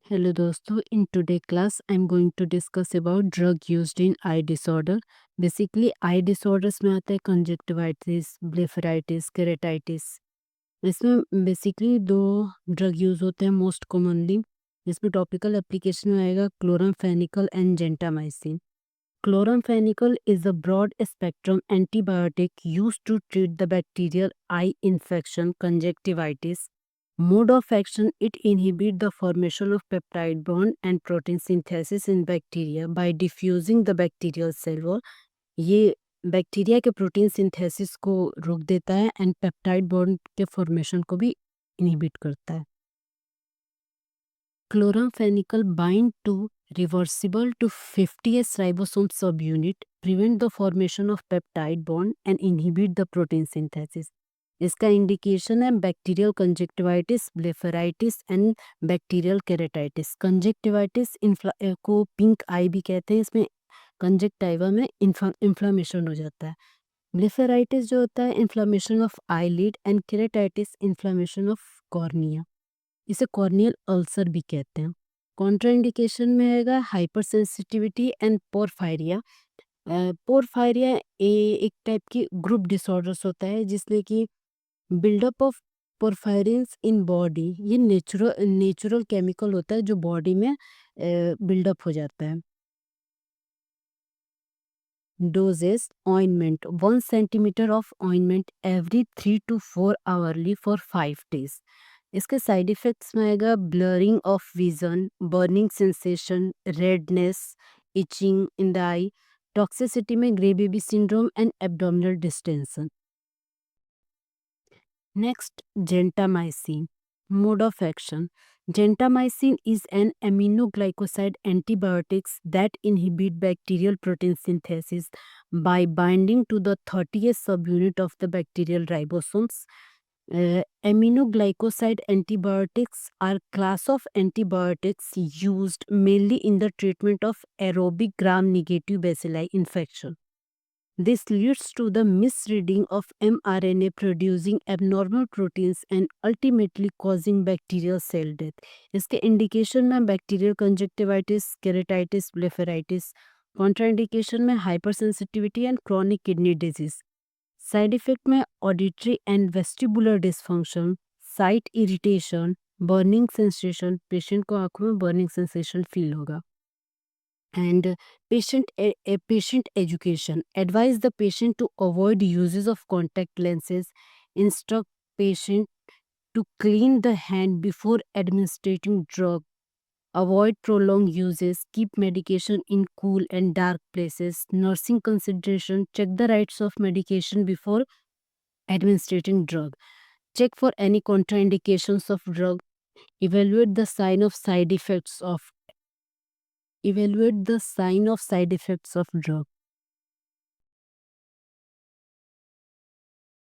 Hello दोस्तों, in today class I'm going to discuss about drug used in eye disorder. Basically eye disorders में आता है conjunctivitis, blepharitis, keratitis. इसमें basically दो drug use होते हैं मोस्ट कॉमनली, जिसमें टॉपिकल एप्लीकेशन में आएगा chloramphenicol and gentamicin. Chloramphenicol is a broad spectrum antibiotic used to treat the bacterial eye infection conjunctivitis. Mode of action: it inhibits the formation of peptide bond and protein synthesis in bacteria by diffusing the bacterial cell wall. ये bacteria के protein synthesis को रोक देता है and peptide bond के formation को भी inhibit करता है. Chloramphenicol bind to reversible to 50s ribosome subunit, prevent the formation of peptide bond and inhibit the protein synthesis. इसका इंडिकेशन है bacterial conjunctivitis, blepharitis and bacterial केरेटाइटिस. Conjunctivitis को pink आई भी कहते हैं. इसमें कंजक्टाइवा में इन्फ्लामेशन हो जाता है. ब्लेफराइटिस जो होता है inflammation of eyelid and केरेटाइटिस inflammation of cornea. इसे कॉर्नियल अल्सर भी कहते हैं. कॉन्ट्राइंडिकेशन में आएगा हाइपर सेंसिटिविटी एंड पोरफायरिया. पोरफायरिया एक टाइप की ग्रुप डिसऑर्डर्स होता है जिसमें कि बिल्डअप ऑफ पोरफायरिन्स इन बॉडी. ये नेचुरल केमिकल होता है जो बॉडी में बिल्डअप हो जाता है. Doses: ointment 1 centimetre of ointment every 3 to 4 hourly for 5 days. इसके साइड इफेक्ट्स में आएगा blurring of vision, burning sensation, redness, itching in the eye. Toxicity में grey baby syndrome and abdominal distension. Next, gentamicin. Mode of action. Gentamicin is an aminoglycoside antibiotics that inhibit bacterial protein synthesis by binding to the 30th subunit of the bacterial ribosomes. Aminoglycoside antibiotics are class of antibiotics used mainly in the treatment of aerobic gram-negative bacilli infection. This leads to the misreading of mRNA, producing abnormal proteins and ultimately causing bacterial cell death. इसके indication में bacterial conjunctivitis, keratitis, blepharitis. Contraindication में hypersensitivity and chronic kidney disease. Side effect में auditory and vestibular dysfunction, site irritation, burning sensation. Patient को आंखों में burning sensation feel होगा. And patient education: advise the patient to avoid uses of contact lenses, instruct patient to clean the hand before administering drug, avoid prolonged uses, keep medication in cool and dark places. Nursing consideration: check the rights of medication before administering drug, check for any contraindications of drug, evaluate the sign of side effects of drug.